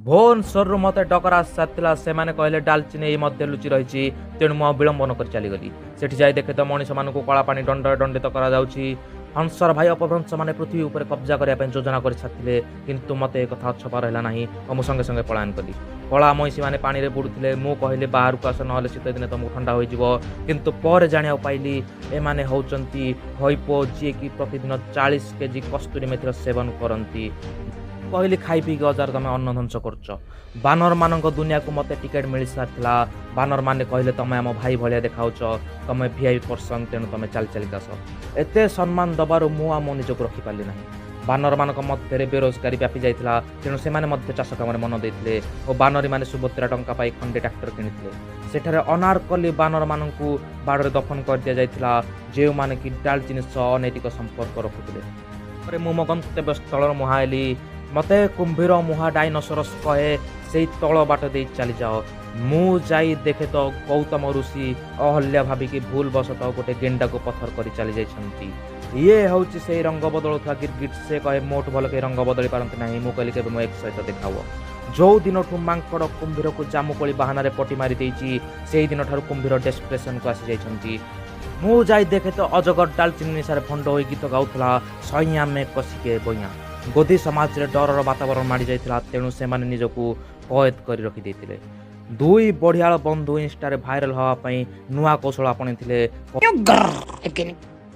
ଭୁବନେଶ୍ୱରରୁ ମୋତେ ଡକରା ଆସିଥିଲା। ସେମାନେ କହିଲେ ଡାଲଚିନି ଏଇ ମଧ୍ୟ ଲୁଚି ରହିଛି। ତେଣୁ ମୁଁ ବିଳମ୍ବ ନ କରି ଚାଲିଗଲି। ସେଠି ଯାଇ ଦେଖେ ତ ମଣିଷମାନଙ୍କୁ କଳା ପାଣି ଦଣ୍ଡରେ ଦଣ୍ଡିତ କରାଯାଉଛି। ହଂସର ଭାଇ ଅପଭ୍ରଂଶମାନେ ପୃଥିବୀ ଉପରେ କବ୍ଜା କରିବା ପାଇଁ ଯୋଜନା କରିସାରିଥିଲେ। କିନ୍ତୁ ମୋତେ ଏ କଥା ଅଛପା ରହିଲା ନାହିଁ ଓ ମୁଁ ସଙ୍ଗେ ସଙ୍ଗେ ପଳାୟନ କଲି। କଳା ମଇଁଷିମାନେ ପାଣିରେ ବୁଡ଼ୁଥିଲେ। ମୁଁ କହିଲି ବାହାରକୁ ଆସ, ନହେଲେ ଶୀତ ଦିନେ ତମକୁ ଥଣ୍ଡା ହୋଇଯିବ। କିନ୍ତୁ ପରେ ଜାଣିବାକୁ ପାଇଲି ଏମାନେ ହେଉଛନ୍ତି ହଇପୋ, ଯିଏକି ପ୍ରତିଦିନ 40 କେଜି କସ୍ତୁରୀ ମେଥିର ସେବନ କରନ୍ତି। କହିଲି ଖାଇ ପିଇକି ଅଜାର ତମେ ଅନ୍ନ ଧ୍ୱଂସ କରୁଛ। ବାନରମାନଙ୍କ ଦୁନିଆକୁ ମୋତେ ଟିକେଟ୍ ମିଳିସାରିଥିଲା। ବାନରମାନେ କହିଲେ ତମେ ଆମ ଭାଇ ଭଳିଆ ଦେଖାଉଛ, ତମେ ଭିଆଇପି ପର୍ସନ, ତେଣୁ ତମେ ଚାଲି ଚାଲିକି ଆସ। ଏତେ ସମ୍ମାନ ଦେବାରୁ ମୁଁ ଆଉ ମୋ ନିଜକୁ ରଖିପାରିଲି ନାହିଁ। ବାନରମାନଙ୍କ ମଧ୍ୟରେ ବେରୋଜଗାରୀ ବ୍ୟାପି ଯାଇଥିଲା। ତେଣୁ ସେମାନେ ମଧ୍ୟ ଚାଷ କାମରେ ମନ ଦେଇଥିଲେ ଓ ବାନରୀମାନେ ସୁଭଦ୍ରା ଟଙ୍କା ପାଇ ଖଣ୍ଡେ ଟ୍ରାକ୍ଟର କିଣିଥିଲେ। ସେଠାରେ ଅନାରକଲି ବାନରମାନଙ୍କୁ ବାଡ଼ରେ ଦଫନ କରିଦିଆଯାଇଥିଲା, ଯେଉଁମାନେ କି ଡାଲଚିନି ସହ ଅନୈତିକ ସମ୍ପର୍କ ରଖୁଥିଲେ। ପରେ ମୁଁ ମୋ ଗନ୍ତବ୍ୟ ସ୍ଥଳର ମୁହାଁଇଲି। ମୋତେ କୁମ୍ଭୀର ମୁହା ଡାଇନୋସରସ୍ କହେ ସେଇ ତଳ ବାଟ ଦେଇ ଚାଲିଯାଅ। ମୁଁ ଯାଇ ଦେଖେ ତ ଗୌତମ ଋଷି ଅହଲ୍ୟା ଭାବିକି ଭୁଲ ବଶତଃ ଗୋଟେ ଗେଣ୍ଡାକୁ ପଥର କରି ଚାଲି ଯାଇଛନ୍ତି। ଇଏ ହେଉଛି ସେଇ ରଙ୍ଗ ବଦଳୁଥିବା ଗିର୍ଗିଟ୍। ସେ କହେ ମୋଠୁ ଭଲ କେହି ରଙ୍ଗ ବଦଳି ପାରନ୍ତି ନାହିଁ। ମୁଁ କହିଲି କେବେ ମୋ ଏକ ସହିତ ଦେଖା ହୁଅ। ଯେଉଁ ଦିନଠୁ ମାଙ୍କଡ଼ କୁମ୍ଭୀରକୁ ଜାମୁକୋଳି ବାହାନାରେ ପଟି ମାରି ଦେଇଛି, ସେଇ ଦିନଠାରୁ କୁମ୍ଭୀର ଡେସ୍ପରେସନକୁ ଆସିଯାଇଛନ୍ତି। ମୁଁ ଯାଇ ଦେଖେ ତ ଅଜଗର ଡାଲଚିନି ନିଶାରେ ଭଣ୍ଡ ହୋଇ ଗୀତ ଗାଉଥିଲା, ସଇଁଆ ମେ କଷିକେ ବଇଁଆ। ଗୋଧି ସମାଜରେ ଡରର ବାତାବରଣ ମାଡ଼ି ଯାଇଥିଲା। ତେଣୁ ସେମାନେ ନିଜକୁ କଏଦ କରି ରଖିଦେଇଥିଲେ। ଦୁଇ ବଢ଼ିଆଳ ବନ୍ଧୁ ଇନଷ୍ଟାରେ ଭାଇରାଲ ହେବା ପାଇଁ ନୂଆ କୌଶଳ ଆପଣେଇଥିଲେ।